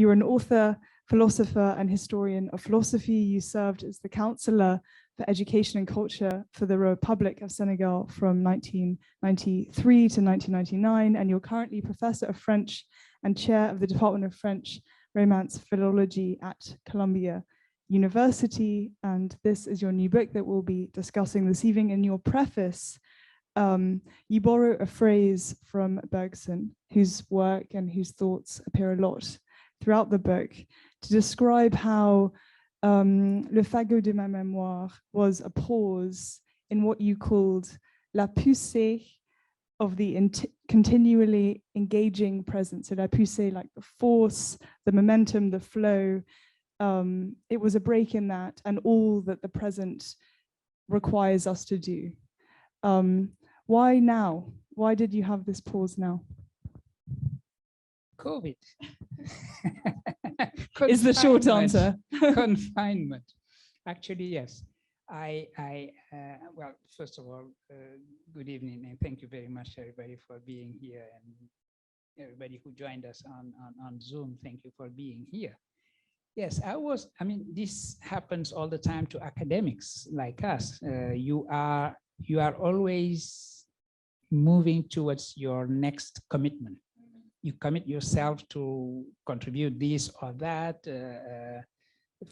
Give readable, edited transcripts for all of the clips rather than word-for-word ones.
You're an author, philosopher, and historian of philosophy. You served as the counselor for education and culture for the Republic of Senegal from 1993 to 1999, and you're currently professor of French and chair of the Department of French Romance Philology at Columbia University. And this is your new book that we'll be discussing this evening. In your preface, you borrow a phrase from Bergson, whose work and whose thoughts appear a lot throughout the book, to describe how le fagot de ma mémoire was a pause in what you called la poussée of the continually engaging present. So la poussée, like the force, the momentum, the flow. It was a break in that and all that the present requires us to do. Why now? Why did you have this pause now? COVID. Is the short answer. Confinement. Actually, yes. Well, first of all, good evening, and thank you very much, everybody, for being here, and everybody who joined us on Zoom. Thank you for being here. Yes, I mean, this happens all the time to academics like us. You are always moving towards your next commitment. You commit yourself to contribute this or that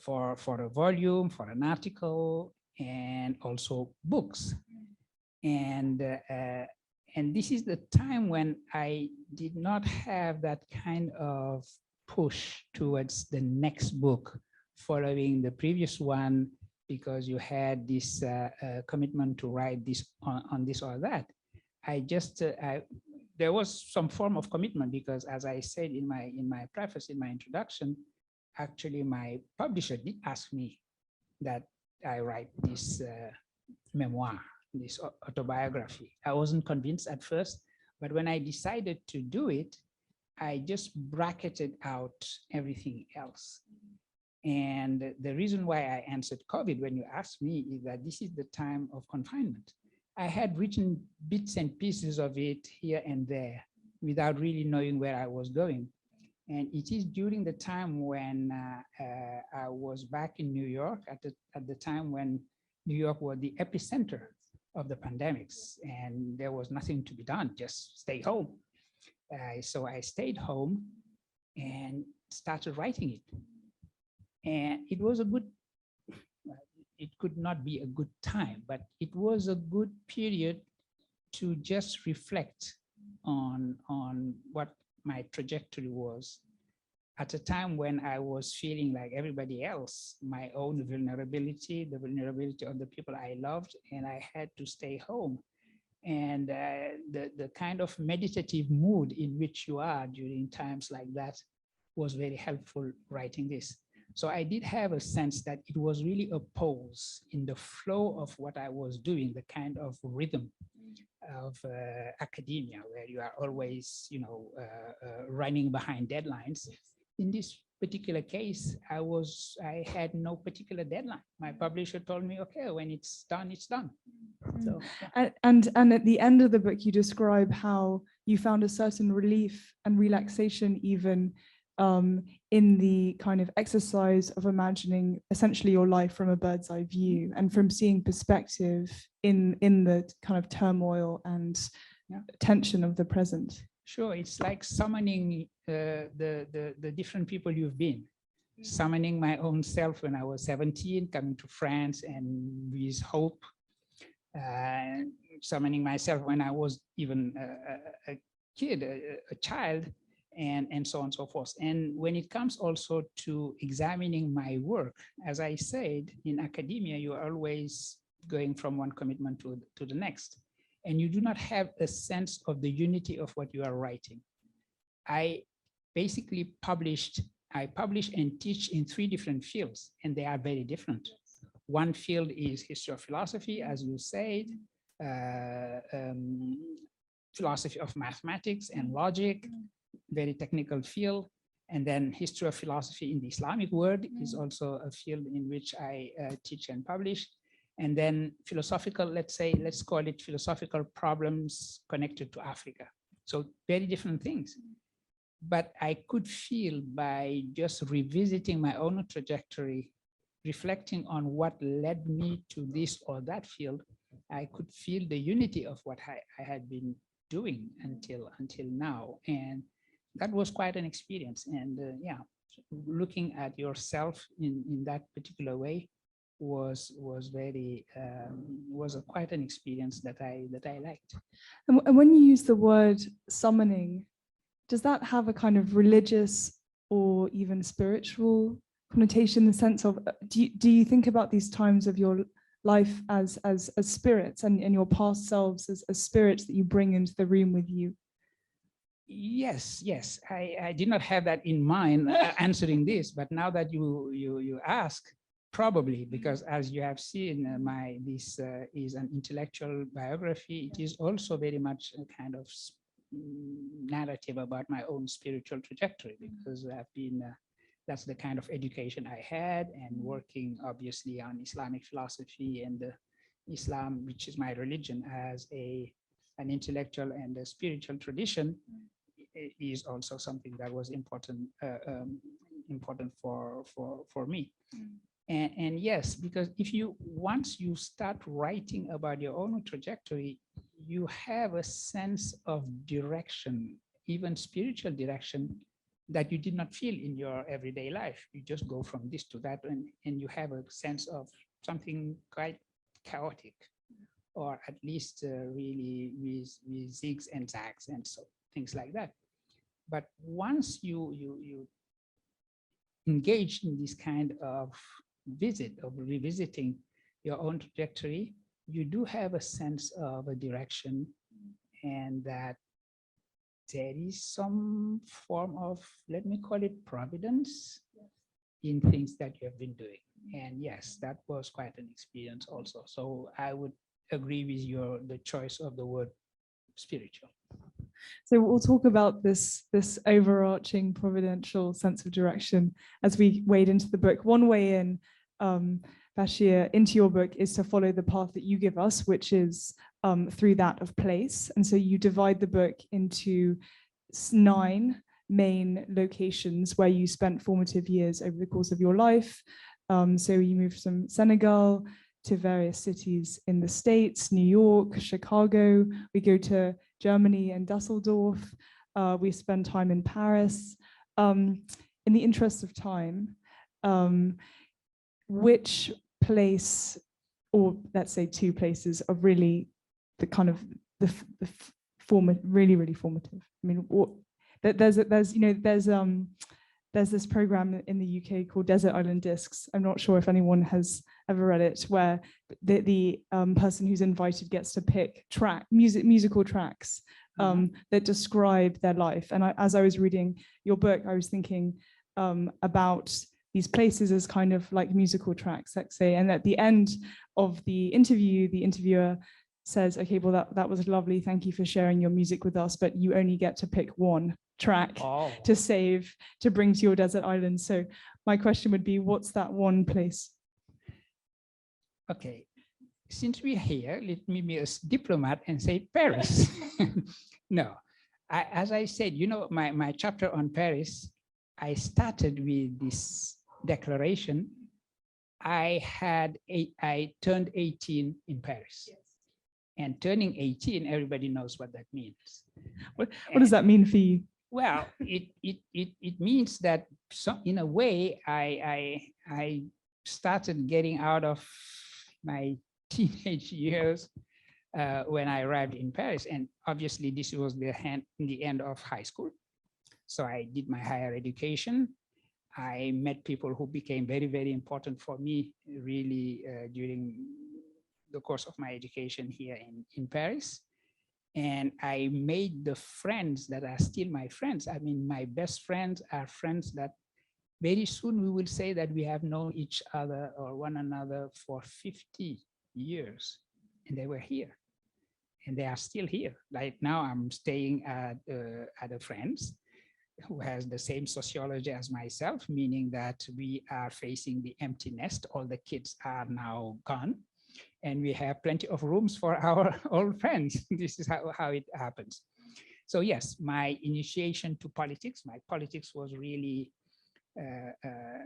for a volume, for an article, and also books. And this is the time when I did not have that kind of push towards the next book following the previous one, because you had this commitment to write this on this or that. I just there was some form of commitment, because as I said in my preface, in my introduction, actually my publisher did ask me that I write this memoir, this autobiography. I wasn't convinced at first, but when I decided to do it, I just bracketed out everything else. And the reason why I answered COVID when you asked me is that this is the time of confinement. I had written bits and pieces of it here and there without really knowing where I was going. And it is during the time when I was back in New York, at the time when New York was the epicenter of the pandemics, and there was nothing to be done, just stay home. So I stayed home and started writing it. And it was a good, it could not be a good time, but it was a good period to just reflect on what my trajectory was at a time when I was feeling like everybody else, my own vulnerability, the vulnerability of the people I loved, and I had to stay home. And the kind of meditative mood in which you are during times like that was very helpful writing this. So I did have a sense that it was really a pause in the flow of what I was doing, the kind of rhythm of academia, where you are always, running behind deadlines. In this particular case, I had no particular deadline. My publisher told me, okay, when it's done, it's done. So, yeah. And at the end of the book, you describe how you found a certain relief and relaxation even in the kind of exercise of imagining essentially your life from a bird's eye view and from seeing perspective in the kind of turmoil and tension of the present. Sure, it's like summoning the different people you've been. Summoning my own self when I was 17, coming to France and with hope. Summoning myself when I was even a kid, a child, and so on and so forth. And when it comes also to examining my work, as I said, in academia, you are always going from one commitment to the next. And you do not have a sense of the unity of what you are writing. I basically publish and teach in 3 different fields, and they are very different. One field is history of philosophy, as you said, philosophy of mathematics and logic, very technical field. And then history of philosophy in the Islamic world is also a field in which I teach and publish. And then philosophical, let's call it philosophical problems connected to Africa. So very different things. But I could feel by just revisiting my own trajectory, reflecting on what led me to this or that field, I could feel the unity of what I had been doing until now. And that was quite an experience. And yeah, looking at yourself in that particular way was very quite an experience that I liked. And when you use the word summoning, does that have a kind of religious or even spiritual connotation, in the sense of, do you think about these times of your life as spirits and your past selves as spirits that you bring into the room with you? Yes, I did not have that in mind answering this, but now that you ask, probably, because as you have seen, this is an intellectual biography. It is also very much a kind of narrative about my own spiritual trajectory, because I've been that's the kind of education I had, and working obviously on Islamic philosophy and Islam, which is my religion, as an intellectual and a spiritual tradition, is also something that was important for me. And yes, because once you start writing about your own trajectory, you have a sense of direction, even spiritual direction, that you did not feel in your everyday life. You just go from this to that, and you have a sense of something quite chaotic, or at least really with zigs and zags and so things like that. But once you engage in this kind of revisiting your own trajectory, you do have a sense of a direction, and that there is some form of, let me call it, providence in things that you have been doing. And yes, that was quite an experience also. So I would agree with the choice of the word spiritual. So we'll talk about this overarching providential sense of direction as we wade into the book. One way in, Bachir, into your book is to follow the path that you give us, which is through that of place. And so you divide the book into 9 main locations where you spent formative years over the course of your life. So you moved from Senegal to various cities in the States, New York, Chicago. We go to Germany and Dusseldorf. We spend time in Paris. In the interest of time, which place, or let's say 2 places, are really the kind of really formative? I mean, there's this program in the UK called Desert Island Discs. I'm not sure if anyone has ever read it, where the person who's invited gets to pick musical tracks that describe their life. And as I was reading your book, I was thinking about these places as kind of like musical tracks, let's say. And at the end of the interview, the interviewer says, okay, well, that was lovely. Thank you for sharing your music with us, but you only get to pick 1 track to save, to bring to your desert island. So my question would be, what's that one place? Okay, since we're here, let me be a diplomat and say Paris. No, as I said, my chapter on Paris, I started with this declaration. I turned 18 in Paris. Yes. And turning 18, everybody knows what that means. What does that mean for you? Well, it means that in a way, I started getting out of my teenage years when I arrived in Paris. And obviously this was the end of high school. So I did my higher education. I met people who became very, very important for me, really, during the course of my education here in Paris. And I made the friends that are still my friends. I mean, my best friends are friends that very soon we will say that we have known each other or one another for 50 years. And they were here. And they are still here. Like now I'm staying at a friend's who has the same sociology as myself, meaning that we are facing the empty nest. All the kids are now gone. And we have plenty of rooms for our old friends. This is how it happens. So yes, my initiation to politics, my politics was really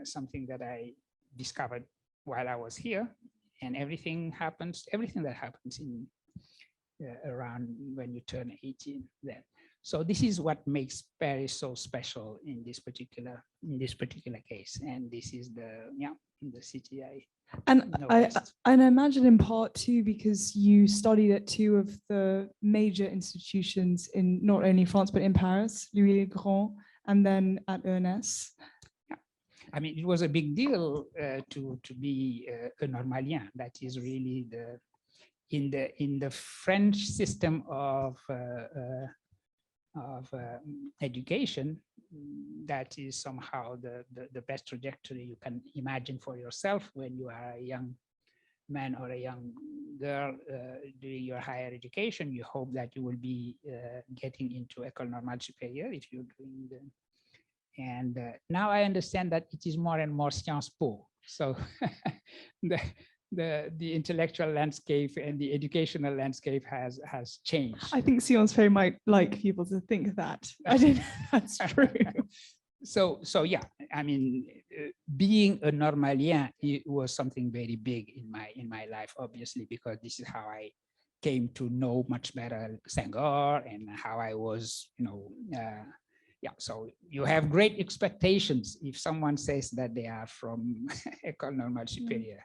something that I discovered while I was here, and everything that happens in around when you turn 18 then. So this is what makes Paris so special in this particular case, and this is the city I know best. And I imagine in part too, because you studied at two of the major institutions in not only France but in Paris, Louis le Grand, and then at ENS. Yeah, I mean it was a big deal to be a Normalien. That is really in the French system of education, that is somehow the best trajectory you can imagine for yourself when you are a young man or a young girl doing your higher education. You hope that you will be getting into École Normale Supérieure if you're doing the, and now I understand that it is more and more Sciences Po. So the intellectual landscape and the educational landscape has changed. I think Sciences Po might like people to think that. I don't know if that's true. So yeah, I mean, being a Normalien, it was something very big in my life, obviously, because this is how I came to know much better Senghor and how I was, yeah, so you have great expectations if someone says that they are from École Normale Supérieure,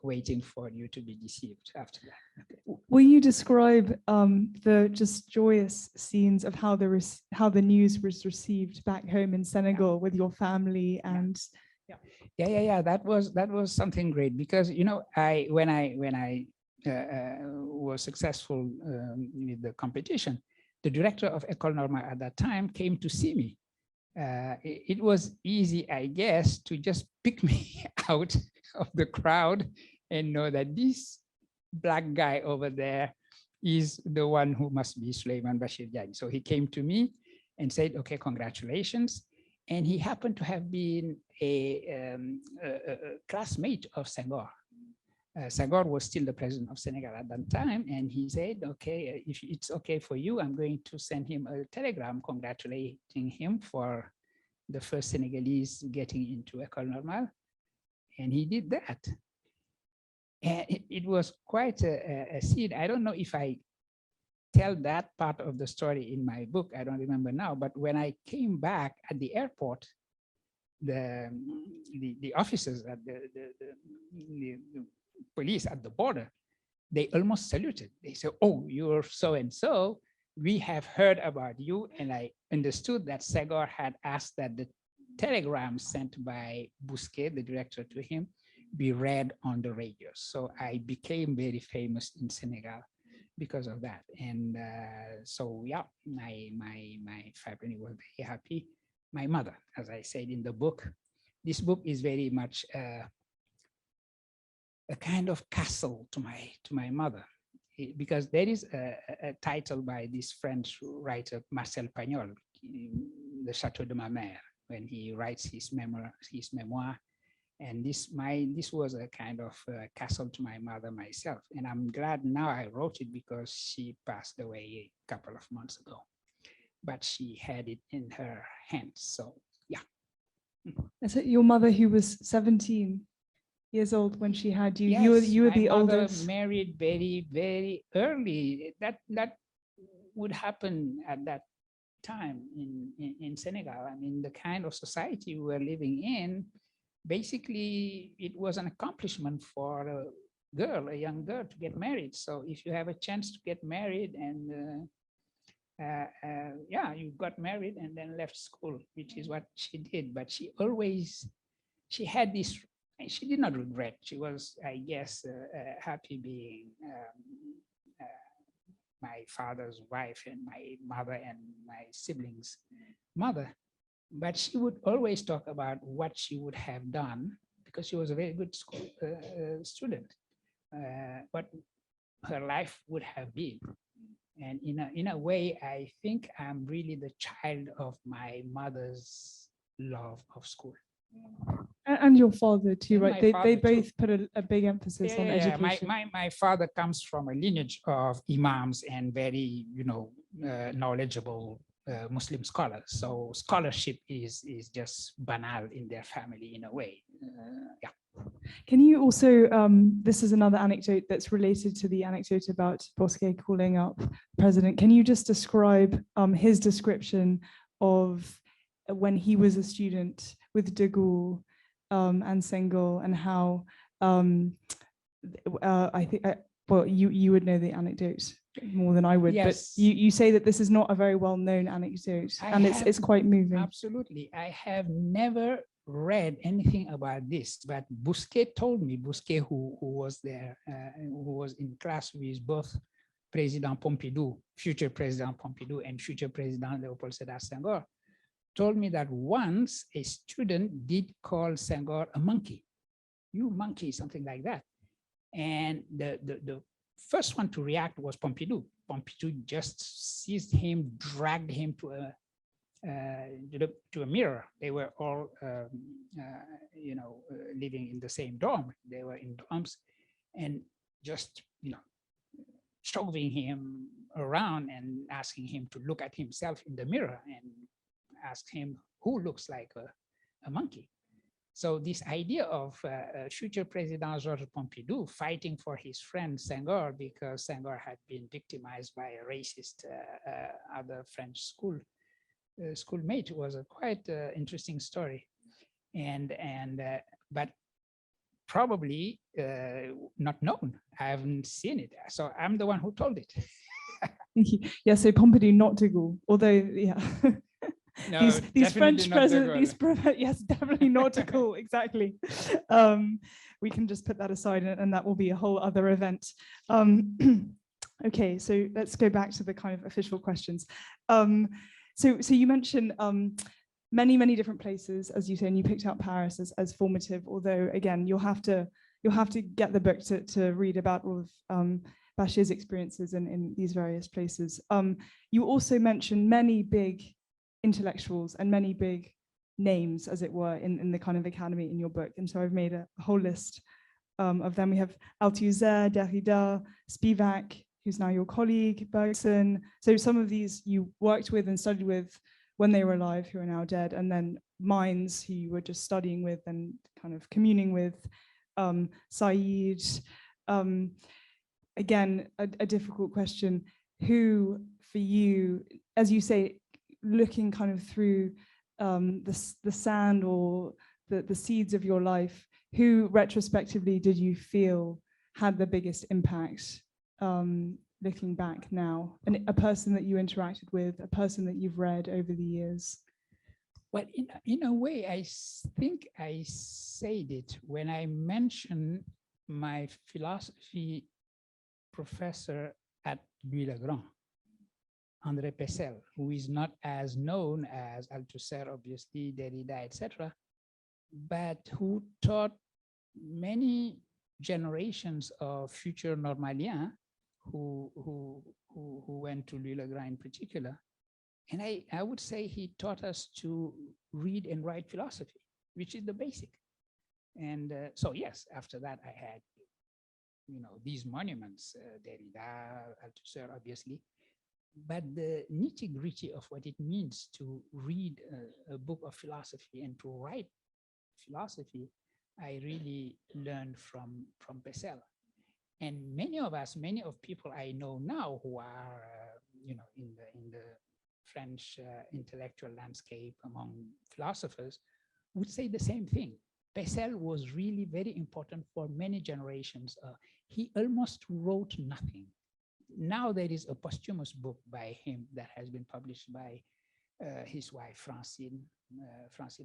waiting for you to be deceived after that. Okay. Will you describe the just joyous scenes of how the news was received back home in Senegal with your family and? Yeah. That was something great because when I was successful with the competition, the director of École Normale at that time came to see me. It was easy, I guess, to just pick me out of the crowd and know that this black guy over there is the one who must be Souleymane Bachir Diagne. So he came to me and said, okay, congratulations. And he happened to have been a classmate of Senghor. Senghor was still the president of Senegal at that time, and he said, okay, if it's okay for you, I'm going to send him a telegram congratulating him for the first Senegalese getting into École Normale. And he did that. And it was quite a scene. I don't know if I tell that part of the story in my book, I don't remember now, but when I came back at the airport, the officers at the police at the border, they almost saluted. They said, oh, you're so-and-so. We have heard about you. And I understood that Senghor had asked that the telegram sent by Bousquet, the director, to him, be read on the radio. So I became very famous in Senegal because of that. And so, yeah, my family was very happy. My mother, as I said in the book, this book is very much a kind of castle to my mother, because there is a title by this French writer Marcel Pagnol, The Château de ma Mère, when he writes his memoir, and this was a kind of castle to my mother myself, and I'm glad now I wrote it because she passed away a couple of months ago, but she had it in her hands. So yeah. Is it your mother who was 17 years old when she had you? Yes, you were the my mother oldest. married very, very early. That would happen at that time in Senegal. I mean, the kind of society we were living in, basically, it was an accomplishment for a young girl to get married. So if you have a chance to get married and yeah, you got married and then left school, which is what she did. But she had this, she did not regret. She was, I guess, happy being my father's wife and my mother and my siblings' mother. But she would always talk about what she would have done, because she was a very good school student, what her life would have been. And in a way, I think I'm really the child of my mother's love of school. And your father too, right? They both too. put a big emphasis on education. My father comes from a lineage of imams and very, knowledgeable Muslim scholars. So scholarship is just banal in their family in a way. Yeah. Can you also, this is another anecdote that's related to the anecdote about Bosquet calling up the president. Can you just describe his description of when he was a student with de Gaulle and Senghor, and how I think, well, you would know the anecdote more than I would, Yes. but you say that this is not a very well-known anecdote, and it's quite moving. Absolutely. I have never read anything about this, but Bosquet told me, Bosquet who was there, who was in class with both President Pompidou, future President Pompidou, and future President Léopold Sédar Senghor, told me that once a student did call Senghor a monkey. You monkey, something like that. And the first one to react was Pompidou. Pompidou just seized him, dragged him to a mirror. They were all, living in the same dorm. They were in dorms, and just, shoving him around and asking him to look at himself in the mirror and ask him who looks like a monkey. So this idea of future President Georges Pompidou fighting for his friend Senghor because Senghor had been victimized by a racist other French schoolmate was a quite interesting story, but probably not known. I haven't seen it, so I'm the one who told it. Yeah, so Pompidou, not de Gaulle, although yeah. No, these French presidents, yes, definitely not de Gaulle, exactly. We can just put that aside, and that will be a whole other event. Okay, so let's go back to the kind of official questions. So you mentioned many different places, as you say, and you picked out Paris as formative, although again, you'll have to get the book to read about all of Bachir's experiences in these various places. You also mentioned many big intellectuals and many big names, as it were, in the kind of academy in your book. And so I've made a whole list of them. We have Althusser, Derrida, Spivak, who's now your colleague, Bergson. So some of these you worked with and studied with when they were alive, who are now dead, and then minds who you were just studying with and kind of communing with, Said. Again, a difficult question. Who, for you, as you say, looking kind of through the sand or the seeds of your life, who retrospectively did you feel had the biggest impact, looking back now? And a person that you interacted with, a person that you've read over the years? Well, in a way, I think I said it when I mentioned my philosophy professor at Louis-le-Grand, André Pessel, who is not as known as Althusser, obviously, Derrida, etc., but who taught many generations of future Normaliens who went to Louis-le-Grand in particular. And I would say he taught us to read and write philosophy, which is the basic. And so yes, after that I had, these monuments, Derrida, Althusser, obviously, but the nitty-gritty of what it means to read a book of philosophy and to write philosophy, I really learned from Pessel. And many of people I know now who are, in the French intellectual landscape among philosophers would say the same thing. Pessel was really very important for many generations. He almost wrote nothing. Now there is a posthumous book by him that has been published by his wife, Francine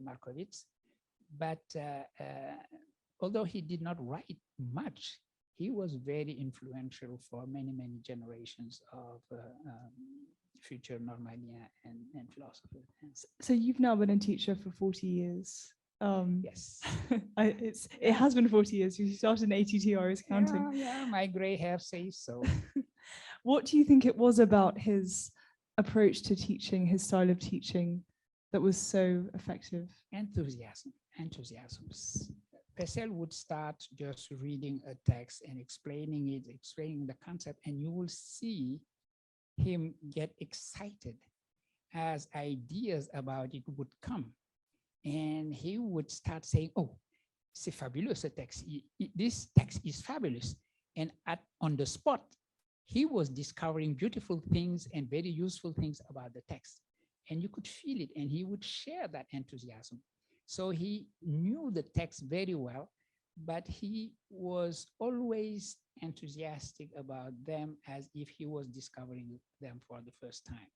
Markovitz. But although he did not write much, he was very influential for many generations of future Normaliens and philosophers. So you've now been a teacher for 40 years. Yes. It has been 40 years. You started in 82, I was counting. Yeah, my gray hair says so. What do you think it was about his approach to teaching, his style of teaching, that was so effective? Enthusiasm. Pessel would start just reading a text and explaining the concept, and you will see him get excited as ideas about it would come. And he would start saying, oh, c'est fabuleux, ce texte. This text is fabulous. And on the spot, he was discovering beautiful things and very useful things about the text. And you could feel it, and he would share that enthusiasm. So he knew the text very well, but he was always enthusiastic about them as if he was discovering them for the first time.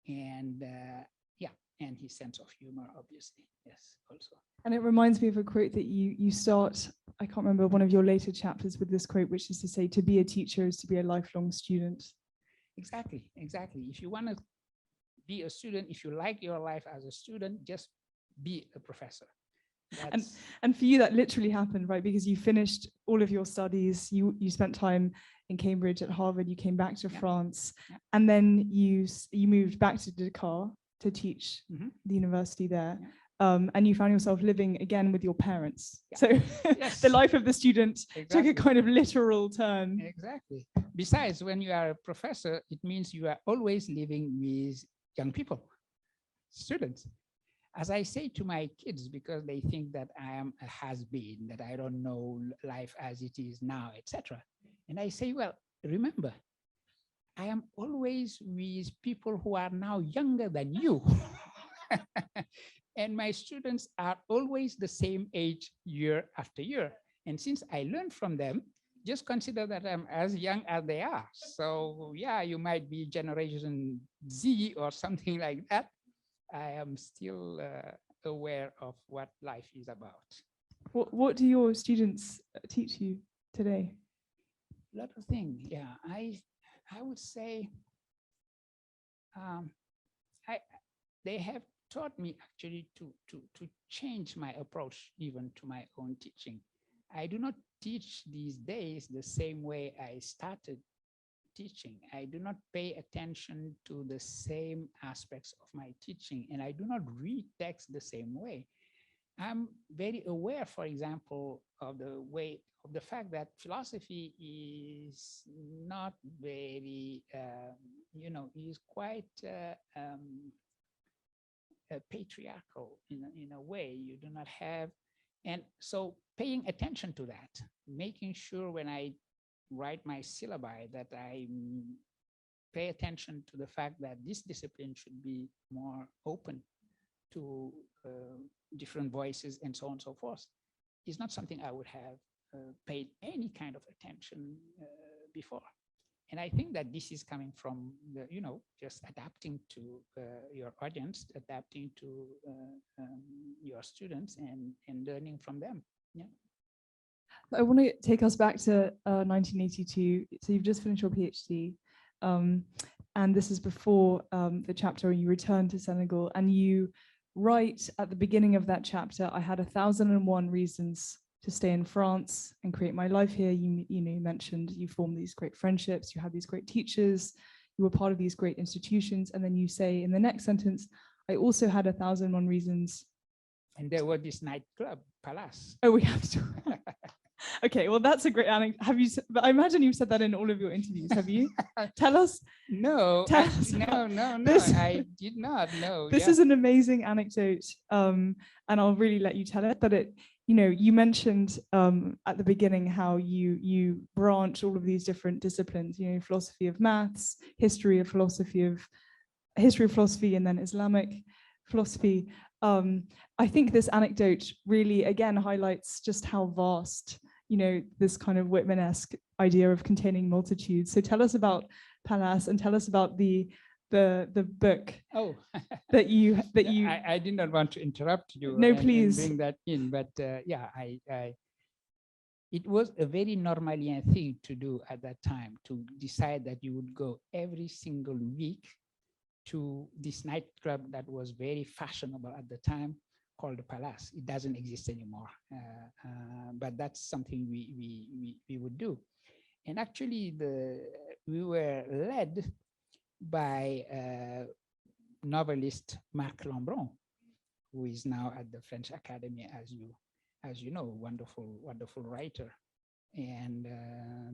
And yeah, and his sense of humor, obviously, yes, also. And it reminds me of a quote that you start, I can't remember, one of your later chapters with this quote, which is to say, to be a teacher is to be a lifelong student. Exactly, exactly. If you want to be a student, if you like your life as a student, just be a professor. And for you, that literally happened, right? Because you finished all of your studies, you spent time in Cambridge, at Harvard, you came back to France, and then you moved back to Dakar to teach the university there. And you found yourself living again with your parents. So the life of the student took a kind of literal turn. Exactly. Besides, when you are a professor, it means you are always living with young people, students. As I say to my kids, because they think that I am a has-been, that I don't know life as it is now, etc. And I say, well, remember, I am always with people who are now younger than you. And my students are always the same age year after year. And since I learned from them, just consider that I'm as young as they are. So yeah, you might be Generation Z or something like that. I am still aware of what life is about. What do your students teach you today? A lot of things, yeah. I would say they have taught me actually to change my approach even to my own teaching. I do not teach these days the same way I started teaching. I do not pay attention to the same aspects of my teaching, and I do not read text the same way. I'm very aware, for example, of the fact that philosophy is not very, is quite patriarchal in a way. You do not have, and so paying attention to that, making sure when I write my syllabi that I pay attention to the fact that this discipline should be more open to different voices and so on and so forth, is not something I would have paid any kind of attention before. And I think that this is coming from the, just adapting to your audience, adapting to your students and learning from them. Yeah. I want to take us back to 1982. So you've just finished your PhD. And this is before the chapter when you returned to Senegal, and you write at the beginning of that chapter, I had 1,001 reasons to stay in France and create my life here. You mentioned you formed these great friendships, you had these great teachers, you were part of these great institutions. And then you say in the next sentence, I also had 1,001 reasons. And there was this nightclub, Palace. Oh, we have to. Okay, well, that's a great anecdote. Have you? But I imagine you've said that in all of your interviews. Have you? Tell us. No, no. I did not know. This is an amazing anecdote, and I'll really let you tell it. But you mentioned at the beginning how you branch all of these different disciplines. Philosophy of maths, history of philosophy, and then Islamic philosophy. I think this anecdote really, again, highlights just how vast, this kind of Whitman-esque idea of containing multitudes. So tell us about Palace and tell us about the book. Oh, that you. I did not want to interrupt you. No, please. And bring that in, but yeah, it was a very Normalian thing to do at that time, to decide that you would go every single week to this nightclub that was very fashionable at the time, called the Palace. It doesn't exist anymore, but that's something we would do. And actually, we were led by novelist Marc Lambron, who is now at the French Academy, as you know, wonderful writer. And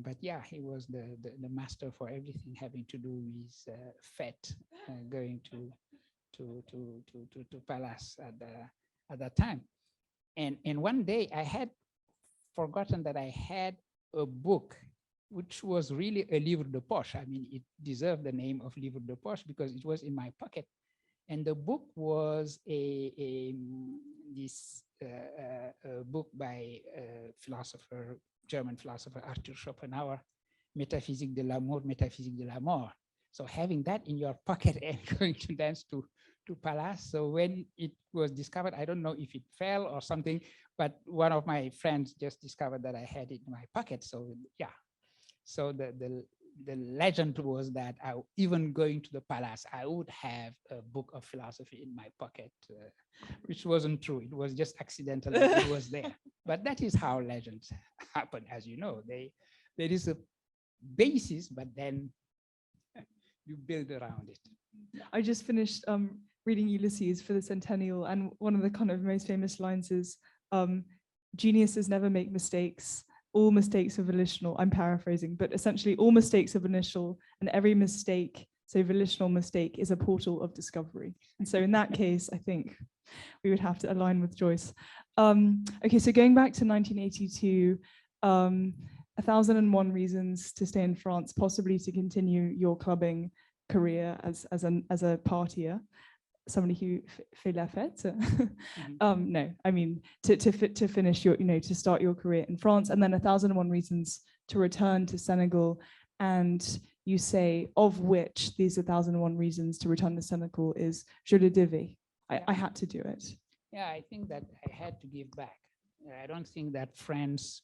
but yeah, he was the master for everything having to do with fete, going to palace at that time. And one day I had forgotten that I had a book which was really a livre de poche. I mean, it deserved the name of livre de poche because it was in my pocket. And the book was a book by philosopher, German philosopher Arthur Schopenhauer, Métaphysique de l'amour, Métaphysique de la mort. So having that in your pocket and going to dance to Palace. So when it was discovered, I don't know if it fell or something, but one of my friends just discovered that I had it in my pocket. So yeah, so the legend was that even going to the palace, I would have a book of philosophy in my pocket, which wasn't true. It was just accidental that it was there. But that is how legends happen, as you know. There is a basis, but then you build around it. I just finished reading Ulysses for the centennial, and one of the kind of most famous lines is, geniuses never make mistakes. All mistakes are volitional. I'm paraphrasing, but essentially all mistakes are volitional, and every mistake, so volitional mistake, is a portal of discovery. And so in that case, I think we would have to align with Joyce. Okay, so going back to 1982, 1,001 reasons to stay in France, possibly to continue your clubbing career as a partier, somebody who fait la fête. No, I mean to finish your, to start your career in France, and then 1,001 reasons to return to Senegal. And you say, of which these 1,001 reasons to return to Senegal is je le devais. I had to do it. Yeah, I think that I had to give back. I don't think that France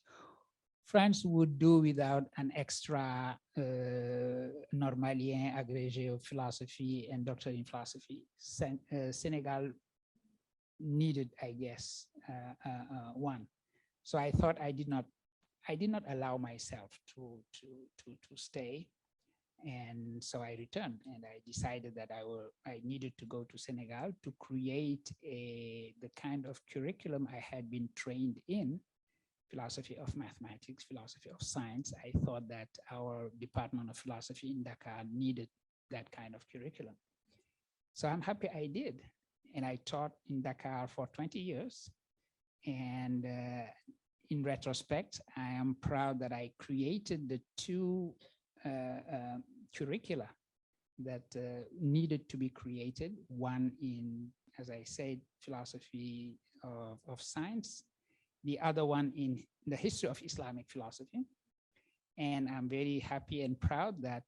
would do without an extra normalien agrégé of philosophy and doctor in philosophy. Senegal needed, I guess, one. So I thought I did not allow myself to stay, and so I returned, and I decided that I needed to go to Senegal to create the kind of curriculum I had been trained in. Philosophy of mathematics, philosophy of science. I thought that our department of philosophy in Dakar needed that kind of curriculum. So I'm happy I did. And I taught in Dakar for 20 years. And in retrospect, I am proud that I created the two curricula that needed to be created. One in, as I said, philosophy of science, the other one in the history of Islamic philosophy. And I'm very happy and proud that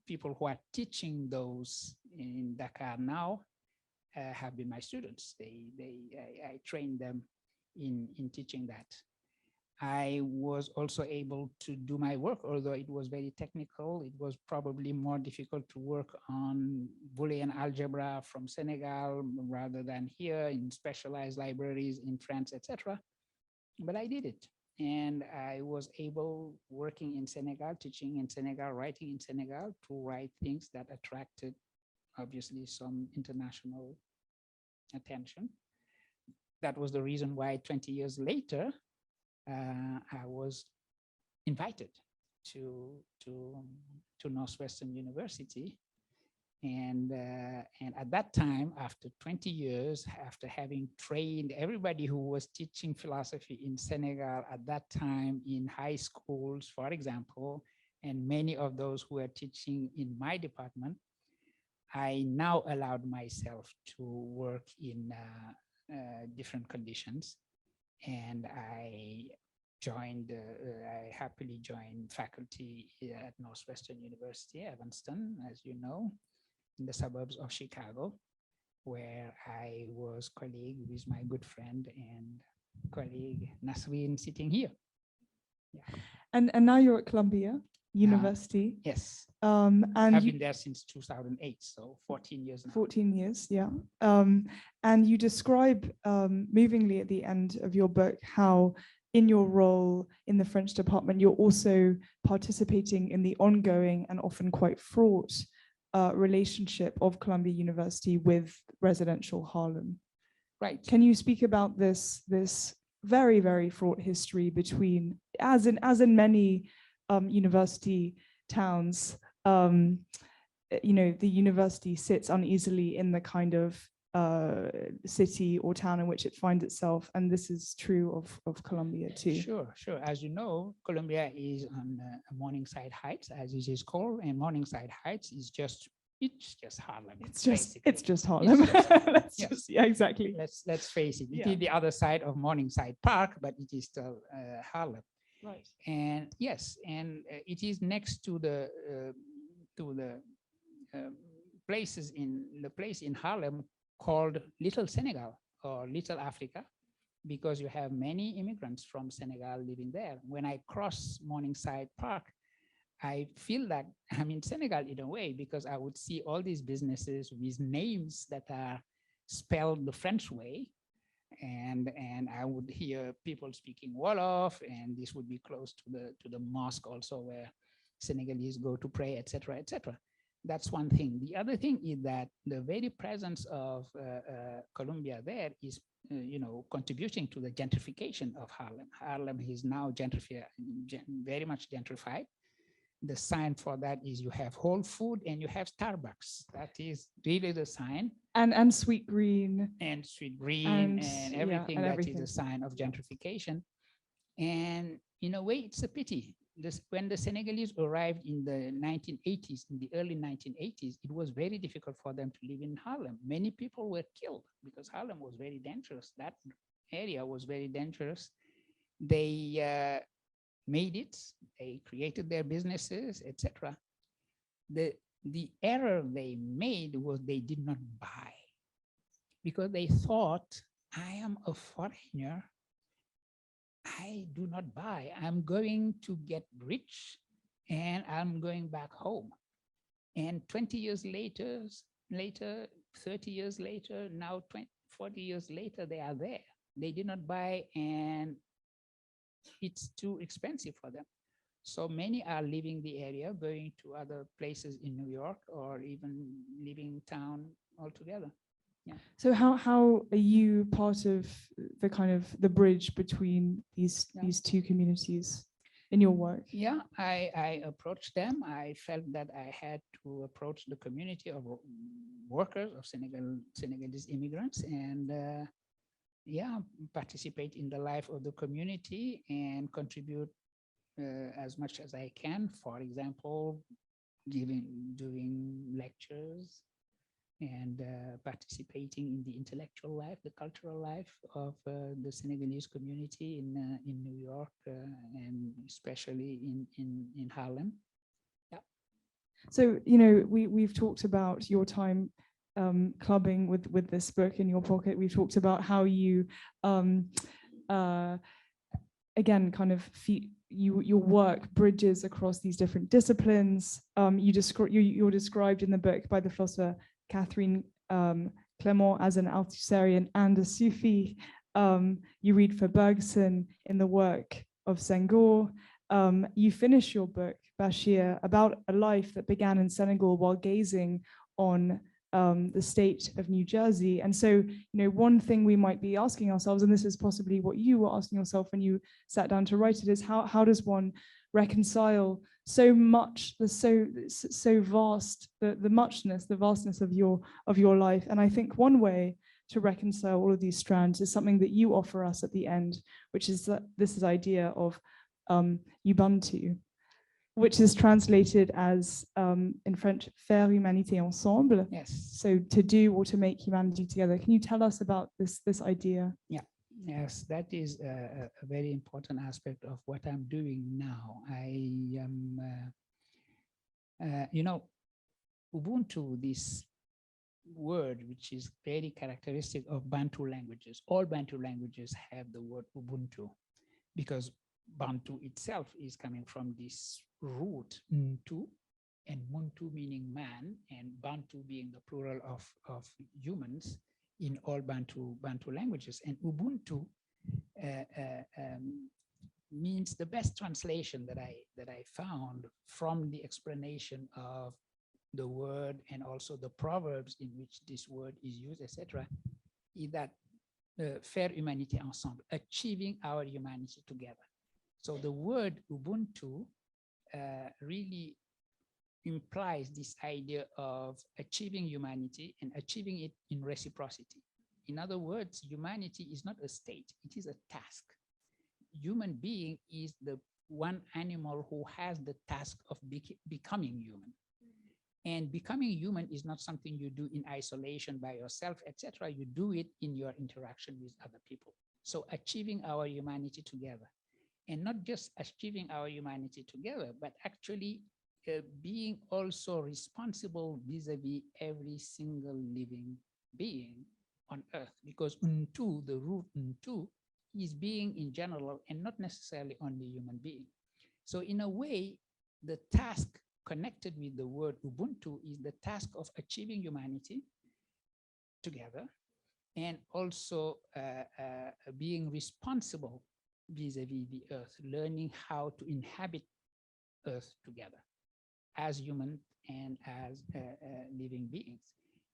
people who are teaching those in Dakar now have been my students. I trained them in teaching that. I was also able to do my work, although it was very technical. It was probably more difficult to work on Boolean algebra from Senegal rather than here in specialized libraries in France, etc. But I did it. And I was able, working in Senegal, teaching in Senegal, writing in Senegal, to write things that attracted, obviously, some international attention. That was the reason why 20 years later, I was invited to Northwestern University, and at that time, after 20 years, after having trained everybody who was teaching philosophy in Senegal at that time in high schools, for example, and many of those who were teaching in my department, I now allowed myself to work in different conditions. And I happily joined faculty at Northwestern University, Evanston, as you know, in the suburbs of Chicago, where I was colleague with my good friend and colleague Nasreen sitting here. Yeah. And now you're at Columbia University. Yes. And I've been there since 2008, so 14 years now. 14 years, yeah. And you describe movingly at the end of your book how in your role in the French department, you're also participating in the ongoing and often quite fraught relationship of Columbia University with residential Harlem. Right. Can you speak about this very, very fraught history between, as in many university towns, the university sits uneasily in the kind of city or town in which it finds itself, and this is true of Colombia too. Sure. As you know, Colombia is on Morningside Heights, as it is called, and Morningside Heights is it's just Harlem. It's just Harlem. Yeah, exactly. Let's face it. It is the other side of Morningside Park, but it is still Harlem. Right. And yes, and it is next to the place in Harlem called Little Senegal or Little Africa, because you have many immigrants from Senegal living there. When I cross Morningside Park, I feel that I'm in Senegal in a way, because I would see all these businesses with names that are spelled the French way. And I would hear people speaking Wolof, and this would be close to the mosque also, where Senegalese go to pray, etc., etc. That's one thing. The other thing is that the very presence of Colombia there is, contributing to the gentrification of Harlem. Harlem is now very much gentrified. The sign for that is you have Whole Food and you have Starbucks. That is really the sign. And Sweet Green. And Sweet Green and everything, and that everything. is a sign of gentrification. And in a way, it's a pity. When the Senegalese arrived in the 1980s, in the early 1980s, it was very difficult for them to live in Harlem. Many people were killed because Harlem was very dangerous. That area was very dangerous. They made it, they created their businesses, etc. The error they made was they did not buy, because they thought, I am a foreigner, I do not buy, I'm going to get rich and I'm going back home. And 20 years later, 30 years later, now 40 years later, they are there. They did not buy, and it's too expensive for them. So many are leaving the area, going to other places in New York, or even leaving town altogether. Yeah. So how are you part of the kind of the bridge between these two communities in your work? Yeah, I approached them. I felt that I had to approach the community of workers, of Senegalese immigrants, and participate in the life of the community and contribute as much as I can. For example, doing lectures and participating in the intellectual life, the cultural life of the Senegalese community in New York, and especially in Harlem. Yeah. So, we've talked about your time clubbing with this book in your pocket. We've talked about how you, again, kind of your work bridges across these different disciplines. You're described in the book by the philosopher Catherine Clement as an Althusserian and a Sufi. You read for Bergson in the work of Senghor. You finish your book, Bachir, about a life that began in Senegal while gazing on the state of New Jersey. And so, one thing we might be asking ourselves, and this is possibly what you were asking yourself when you sat down to write it, is how does one reconcile so much, so vast, the muchness, the vastness of your life? And I think one way to reconcile all of these strands is something that you offer us at the end, which is this idea of Ubuntu, which is translated as, in French, faire humanité ensemble. Yes. So to do or to make humanity together. Can you tell us about this idea? Yeah. Yes, that is a very important aspect of what I'm doing now. I am, Ubuntu, this word, which is very characteristic of Bantu languages. All Bantu languages have the word Ubuntu, because Bantu itself is coming from this root, Ntu, and Muntu meaning man, and Bantu being the plural of humans in all Bantu languages. And Ubuntu means, the best translation that I found from the explanation of the word and also the proverbs in which this word is used, etc., is that faire humanité ensemble, achieving our humanity together. So the word Ubuntu really implies this idea of achieving humanity and achieving it in reciprocity. In other words, humanity is not a state, it is a task. Human being is the one animal who has the task of becoming human. And becoming human is not something you do in isolation by yourself, etc. You do it in your interaction with other people. So achieving our humanity together. And not just achieving our humanity together, but actually being also responsible vis-a-vis every single living being on earth. Because Ubuntu, the root Ubuntu, is being in general and not necessarily only human being. So in a way, the task connected with the word Ubuntu is the task of achieving humanity together and also being responsible vis-a-vis the earth, learning how to inhabit earth together as human and as living beings.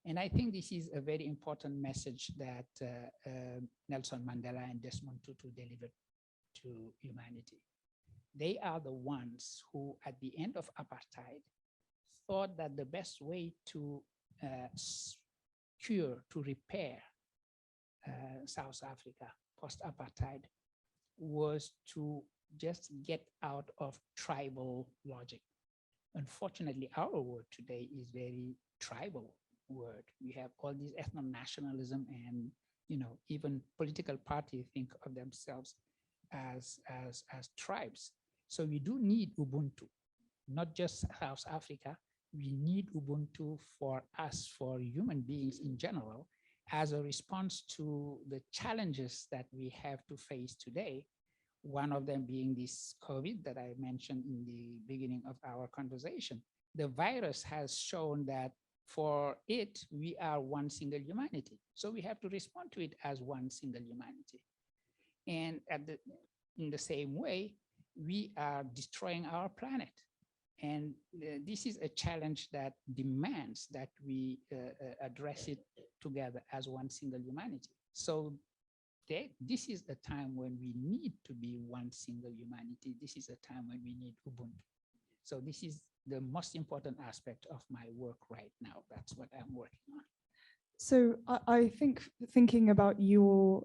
And I think this is a very important message that Nelson Mandela and Desmond Tutu delivered to humanity. They are the ones who, at the end of apartheid, thought that the best way to cure, to repair South Africa post-apartheid was to just get out of tribal logic. Unfortunately, our world today is very tribal word. We have all this ethno-nationalism and, you know, even political parties think of themselves as tribes. So we do need Ubuntu, not just South Africa. We need Ubuntu for us, for human beings in general, as a response to the challenges that we have to face today. One of them being this COVID that I mentioned in the beginning of our conversation. The virus has shown that for it, we are one single humanity. So we have to respond to it as one single humanity. And in the same way, we are destroying our planet. And this is a challenge that demands that we address it together as one single humanity. So this is a time when we need to be one single humanity. This is a time when we need Ubuntu. So this is the most important aspect of my work right now. That's what I'm working on. So I think thinking about your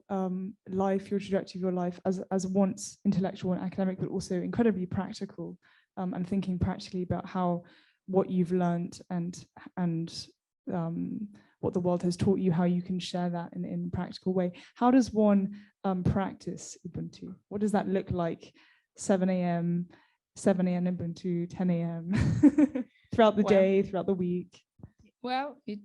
life, your trajectory of your life as once intellectual and academic, but also incredibly practical, and thinking practically about how what you've learned and what the world has taught you, how you can share that in a practical way. How does one practice Ubuntu? What does that look like? 7 a.m. Ubuntu, 10 a.m. throughout the day, throughout the week? Well, it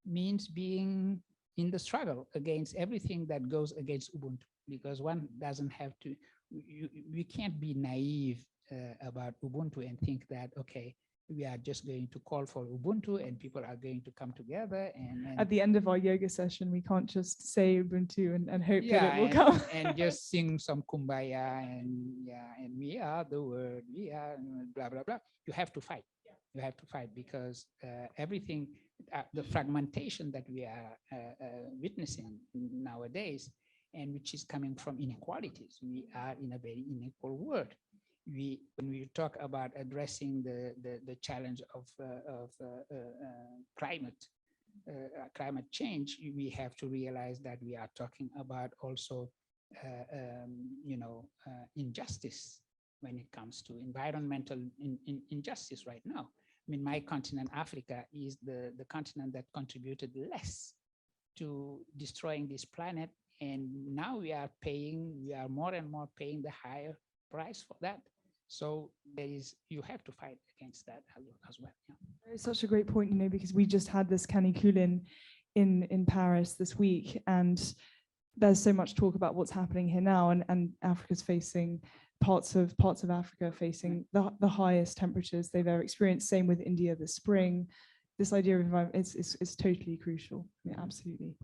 means being in the struggle against everything that goes against Ubuntu, because one doesn't have to, we can't be naive about Ubuntu and think that, okay, we are just going to call for Ubuntu and people are going to come together. And at the end of our yoga session, we can't just say Ubuntu and hope that it will come. And just sing some kumbaya and we are the word, we are blah, blah, blah. You have to fight. You have to fight because everything, the fragmentation that we are witnessing nowadays, and which is coming from inequalities. We are in a very unequal world. When we talk about addressing the challenge of climate change, we have to realize that we are talking about also injustice when it comes to environmental injustice right now. I mean, my continent, Africa, is the continent that contributed less to destroying this planet, and now we are more and more paying the higher price for that. So you have to fight against that as well. Yeah. It's such a great point, because we just had this canicule in Paris this week, and there's so much talk about what's happening here now, and Africa's facing parts of Africa facing the highest temperatures they've ever experienced. Same with India this spring. This idea of environment is totally crucial. Yeah, absolutely.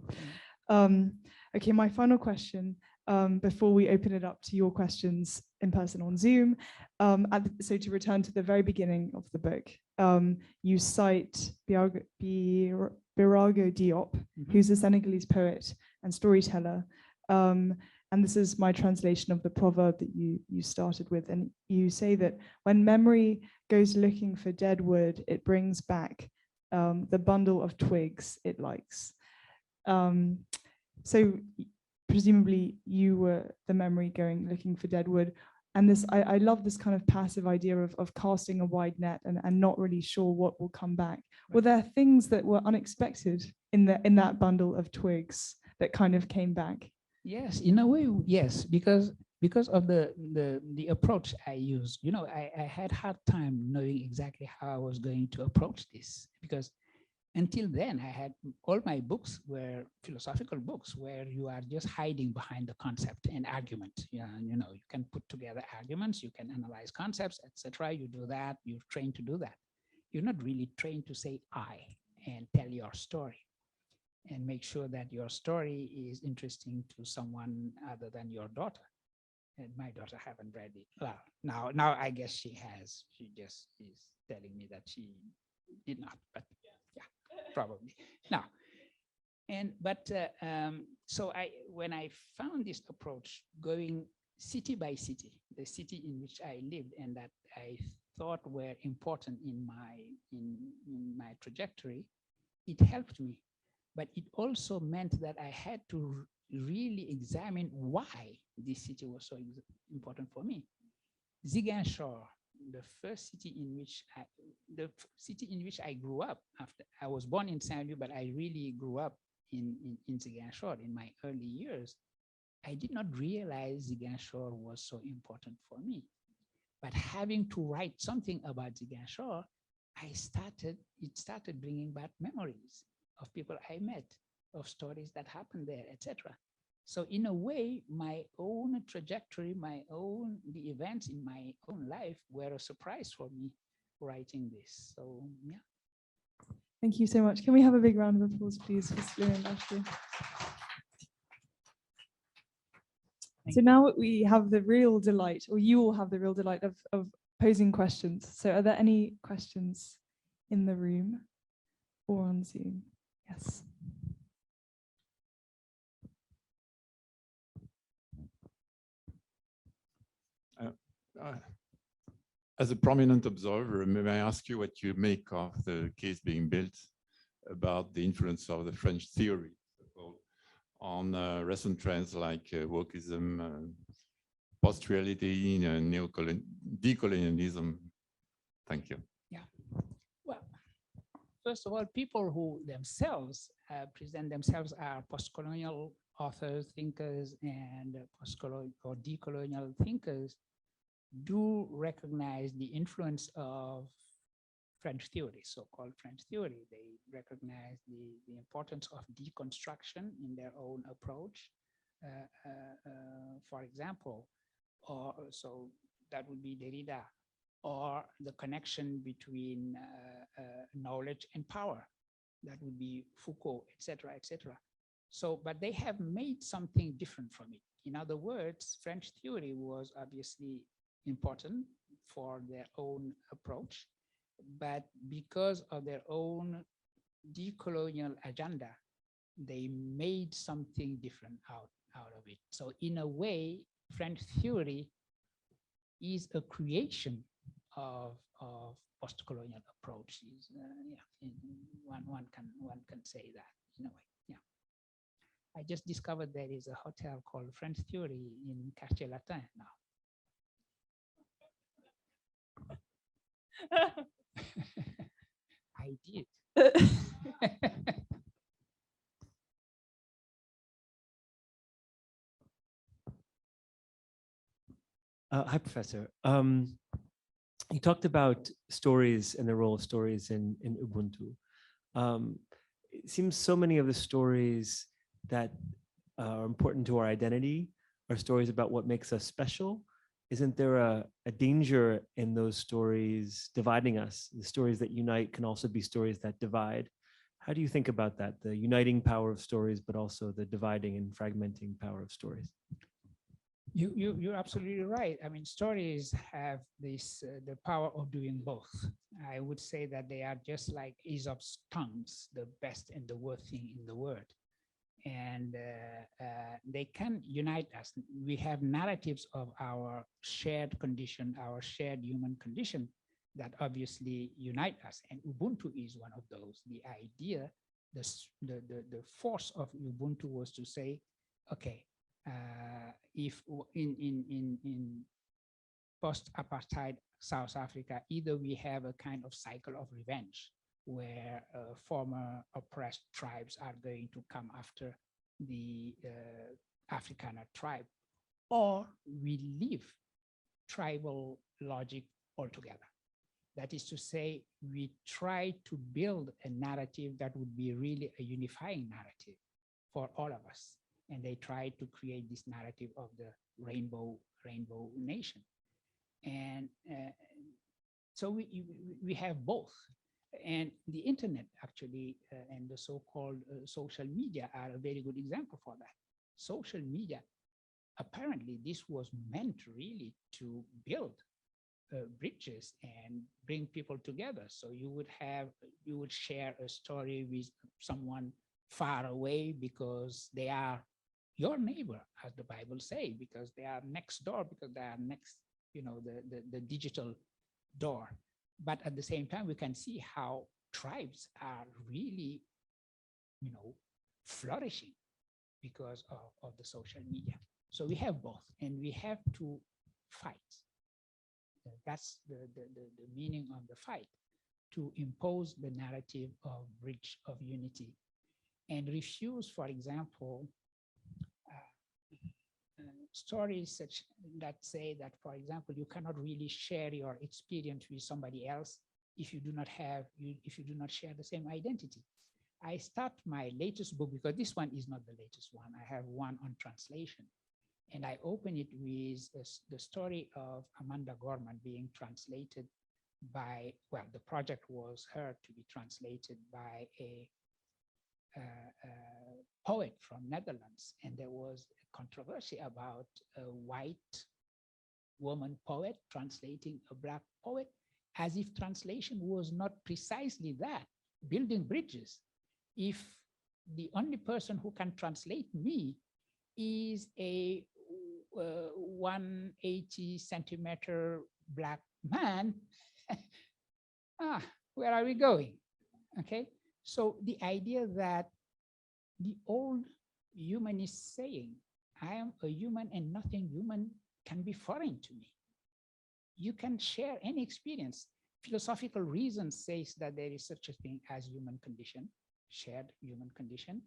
Okay, my final question before we open it up to your questions in person on Zoom. So to return to the very beginning of the book, you cite Birago Diop, who's a Senegalese poet and storyteller. And this is my translation of the proverb that you started with. And you say that when memory goes looking for dead wood, it brings back the bundle of twigs it likes. So presumably you were the memory going looking for dead wood. And this, I love this kind of passive idea of casting a wide net and not really sure what will come back. Right. Were there things that were unexpected in that bundle of twigs that kind of came back? Yes, in a way, yes, because of the approach I used. You know, I had hard time knowing exactly how I was going to approach this, because until then, I had all my books were philosophical books where you are just hiding behind the concept and argument. Yeah, you know, you can put together arguments, you can analyze concepts, etc. You do that, you're trained to do that. You're not really trained to say I and tell your story and make sure that your story is interesting to someone other than your daughter. And my daughter haven't read it. Well, now I guess she has. She just is telling me that she did not, but yeah, probably. Now, so when I found this approach, going city by city, the city in which I lived and that I thought were important in my trajectory, it helped me. But it also meant that I had to really examine why this city was so important for me. Ziguinchor, the city in which I grew up. After I was born in Saint-Louis, but I really grew up in Ziguinchor in my early years. I did not realize Ziguinchor was so important for me. But having to write something about Ziguinchor, it started bringing back memories of people I met, of stories that happened there, etc. So in a way, my own trajectory, the events in my own life were a surprise for me writing this. So yeah. Thank you so much. Can we have a big round of applause, please, for Souleymane Bachir? So now we have the real delight, or you all have the real delight of posing questions. So are there any questions in the room or on Zoom? Yes. As a prominent observer, may I ask you what you make of the case being built about the influence of the French theory on recent trends like wokeism, post-reality, decolonialism? Thank you. Yeah. Well, first of all, people who themselves present themselves as post-colonial authors, thinkers, and post-colonial or decolonial thinkers do recognize the influence of French theory, so-called French theory. They recognize the importance of deconstruction in their own approach. For example, so that would be Derrida, or the connection between knowledge and power. That would be Foucault, etc., etc. So, but they have made something different from it. In other words, French theory was obviously important for their own approach, but because of their own decolonial agenda, they made something different out of it. So in a way, French theory is a creation of post-colonial approaches. Yeah, one can say that in a way. Yeah, I just discovered there is a hotel called French Theory in Quartier Latin now. I did. Hi, Professor. You talked about stories and the role of stories in Ubuntu. It seems so many of the stories that are important to our identity are stories about what makes us special. Isn't there a danger in those stories dividing us? The stories that unite can also be stories that divide. How do you think about that? The uniting power of stories, but also the dividing and fragmenting power of stories? You're absolutely right. I mean, stories have this the power of doing both. I would say that they are just like Aesop's tongues, the best and the worst thing in the world. and they can unite us. We have narratives of our shared condition, our shared human condition that obviously unite us. And Ubuntu is one of those. The idea, the force of Ubuntu was to say, okay, if in post-apartheid South Africa, either we have a kind of cycle of revenge where former oppressed tribes are going to come after the Afrikaner tribe, or we leave tribal logic altogether. That is to say, we try to build a narrative that would be really a unifying narrative for all of us. And they try to create this narrative of the rainbow nation. And so we have both. And the internet actually and the so-called social media are a very good example for that. Social media, apparently this was meant really to build bridges and bring people together. So you would share a story with someone far away because they are your neighbor, as the Bible says, because they are next door, because they are next, the digital door. But at the same time, we can see how tribes are really, flourishing because of the social media. So we have both, and we have to fight. That's the meaning of the fight, to impose the narrative of bridge of unity and refuse, for example, stories such that say that, for example, you cannot really share your experience with somebody else if you do not share the same identity. I start my latest book, because this one is not the latest one. I have one on translation. And I open it with the story of Amanda Gorman being translated by, well, the project was her to be translated by a poet from Netherlands. And there was a controversy about a white woman poet translating a black poet, as if translation was not precisely that, building bridges. If the only person who can translate me is a 180 centimeter black man, where are we going? Okay, so the idea that the old humanist saying, I am a human and nothing human, can be foreign to me. You can share any experience. Philosophical reason says that there is such a thing as human condition, shared human condition,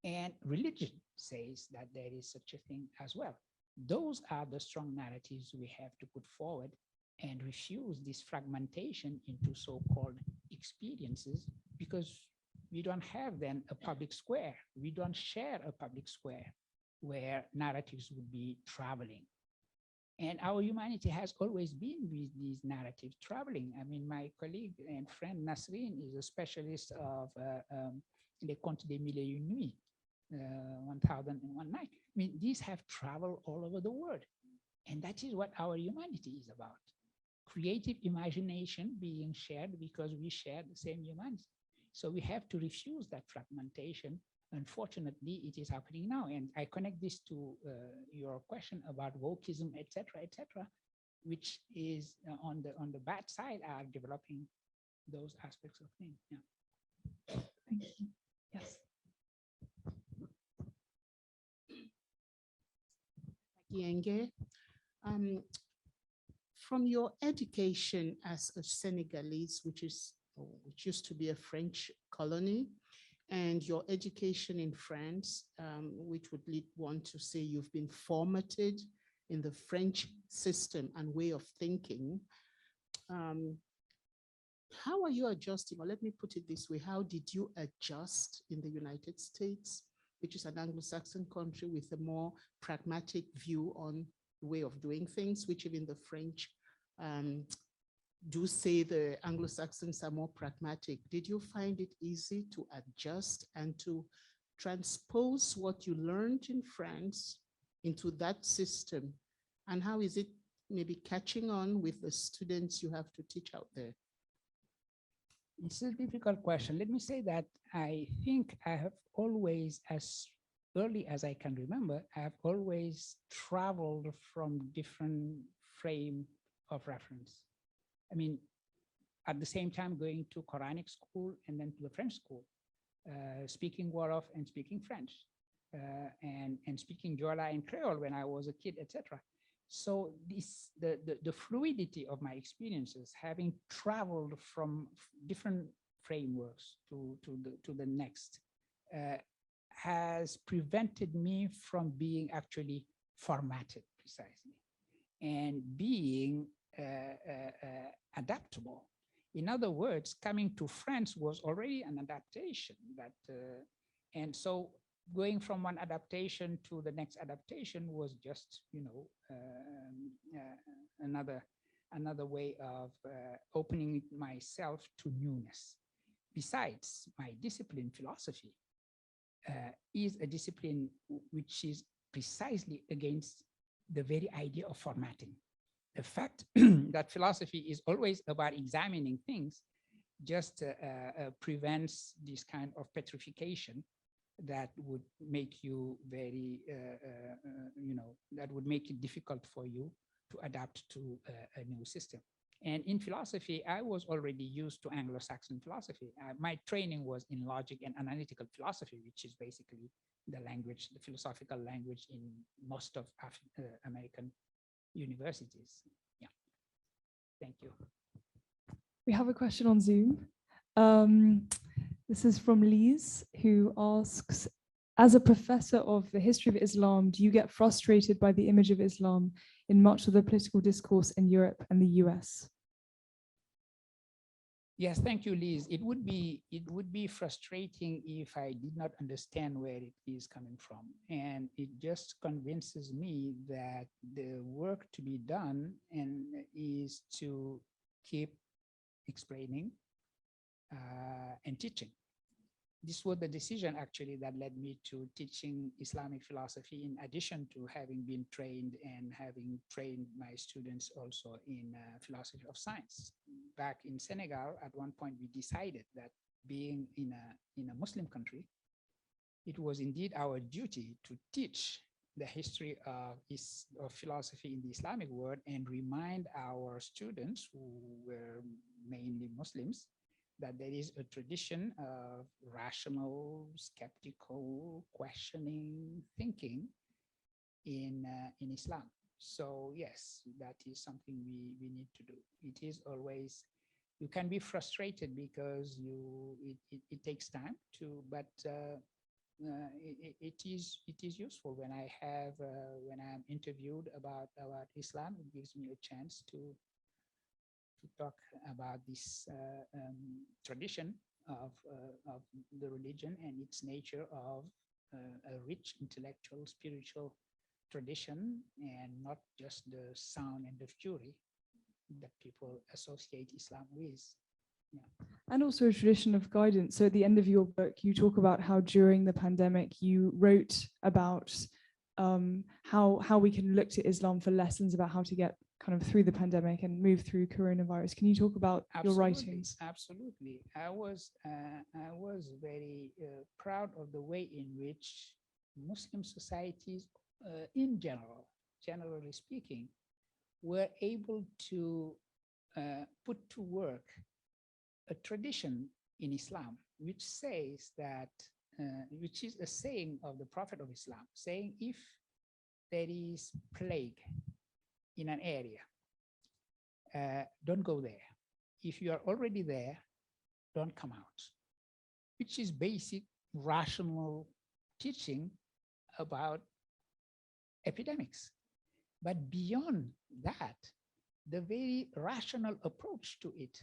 and religion says that there is such a thing as well. Those are the strong narratives we have to put forward and refuse this fragmentation into so-called experiences, because we don't have then a public square. We don't share a public square where narratives would be traveling. And our humanity has always been with these narratives traveling. I mean, my colleague and friend Nasreen is a specialist of Les Contes des Mille et Une Nuits, 1001 Night. I mean, these have traveled all over the world. And that is what our humanity is about. Creative imagination being shared because we share the same humanity. So we have to refuse that fragmentation. Unfortunately, it is happening now. And I connect this to your question about wokeism, et cetera, which is on the bad side are developing those aspects of things. Yeah. Thank you. Yes. Diagne, from your education as a Senegalese, which used to be a French colony, and your education in France, which would lead one to say you've been formated in the French system and way of thinking, how are you adjusting? Or let me put it this way, how did you adjust in the United States, which is an Anglo-Saxon country with a more pragmatic view on the way of doing things, which even the French do say the Anglo-Saxons are more pragmatic. Did you find it easy to adjust and to transpose what you learned in France into that system? And how is it maybe catching on with the students you have to teach out there? It's a difficult question. Let me say that I think I have always, as early as I can remember, I've always traveled from different frame of reference. I mean, at the same time going to Quranic school and then to the French school, speaking Wolof and speaking French, and speaking Jola and Creole when I was a kid, etc. So the fluidity of my experiences, having traveled from different frameworks to the next, has prevented me from being actually formatted precisely and being adaptable. In other words, coming to France was already an adaptation that, and so going from one adaptation to the next adaptation was just, you know, another way of opening myself to newness. Besides, my discipline, philosophy, is a discipline which is precisely against the very idea of formatting. The fact that philosophy is always about examining things just prevents this kind of petrification that would make you very, you know, that would make it difficult for you to adapt to a new system. And in philosophy, I was already used to Anglo-Saxon philosophy. My training was in logic and analytical philosophy, which is basically the language, the philosophical language in most of American universities. Yeah, thank you. We have a question on Zoom. This is from Lise, who asks, as a professor of the history of Islam, do you get frustrated by the image of Islam in much of the political discourse in Europe and the US? Yes, thank you, Liz. It would be frustrating if I did not understand where it is coming from. And it just convinces me that the work to be done is to keep explaining and teaching. This was the decision actually that led me to teaching Islamic philosophy, in addition to having been trained and having trained my students also in philosophy of science. Back in Senegal, at one point we decided that being in a Muslim country, it was indeed our duty to teach the history of philosophy in the Islamic world and remind our students, who were mainly Muslims, that there is a tradition of rational, skeptical, questioning thinking in Islam. So yes, that is something we need to do. It is always, you can be frustrated because it takes time to, but it is useful when when I'm interviewed about Islam. It gives me a chance to talk about this tradition of the religion and its nature of a rich intellectual, spiritual tradition, and not just the sound and the fury that people associate Islam with. Yeah. And also a tradition of guidance. So at the end of your book, you talk about how during the pandemic, you wrote about how we can look to Islam for lessons about how to get kind of through the pandemic and move through coronavirus. Can you talk about your writings? Absolutely. I was very proud of the way in which Muslim societies in general, generally speaking, were able to put to work a tradition in Islam, which says that, which is a saying of the Prophet of Islam, saying if there is plague in an area, don't go there. If you are already there, don't come out, which is basic rational teaching about epidemics. But beyond that, the very rational approach to it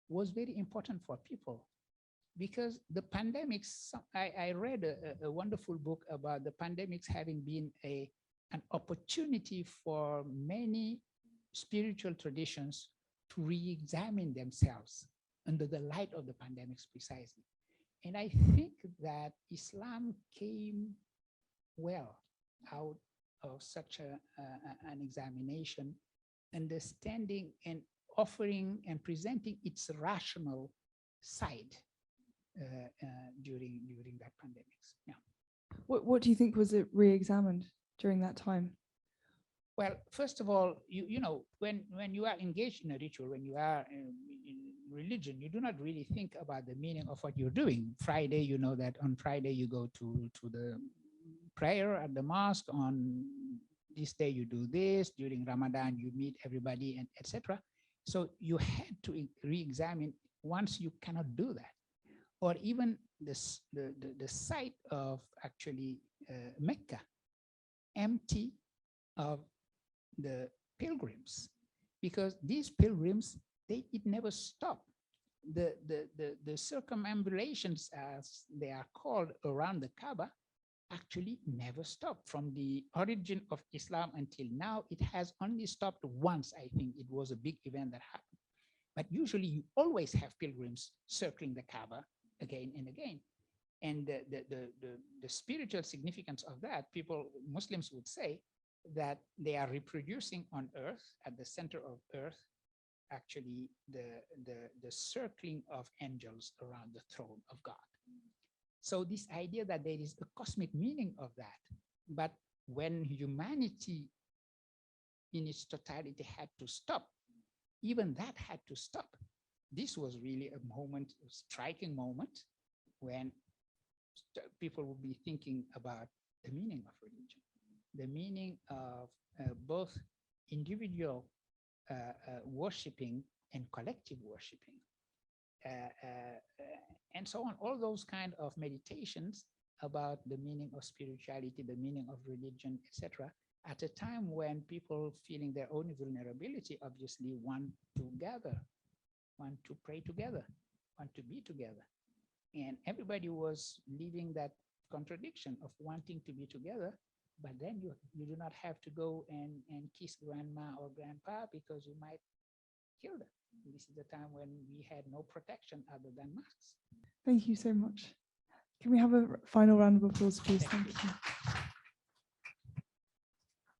was very important for people, because the pandemics, I read a wonderful book about the pandemics having been an opportunity for many spiritual traditions to re-examine themselves under the light of the pandemics precisely. And I think that Islam came well out of such an examination, understanding and offering and presenting its rational side during that pandemics. Yeah. What do you think was it re-examined during that time? Well, first of all, you know, when you are engaged in a ritual, when you are in religion, you do not really think about the meaning of what you're doing. Friday, you know that on Friday you go to the prayer at the mosque. On this day you do this. During Ramadan you meet everybody and etc. So you had to re-examine once you cannot do that, or even this the site of actually Mecca, empty of the pilgrims, because these pilgrims, it never stopped. The circumambulations, as they are called, around the Kaaba actually never stopped. From the origin of Islam until now, it has only stopped once. I think it was a big event that happened. But usually you always have pilgrims circling the Kaaba again and again. And the spiritual significance of that, Muslims would say, that they are reproducing on earth, at the center of earth, actually the circling of angels around the throne of God. So this idea that there is a cosmic meaning of that, but when humanity in its totality had to stop, even that had to stop. This was really a moment, a striking moment, when people would be thinking about the meaning of religion, the meaning of both individual worshiping and collective worshiping, and so on. All those kind of meditations about the meaning of spirituality, the meaning of religion, etc. At a time when people feeling their own vulnerability obviously want to gather, want to pray together, want to be together. And everybody was living that contradiction of wanting to be together, but then you do not have to go and kiss grandma or grandpa because you might kill them. This is the time when we had no protection other than masks. Thank you so much. Can we have a final round of applause, please? Thank you.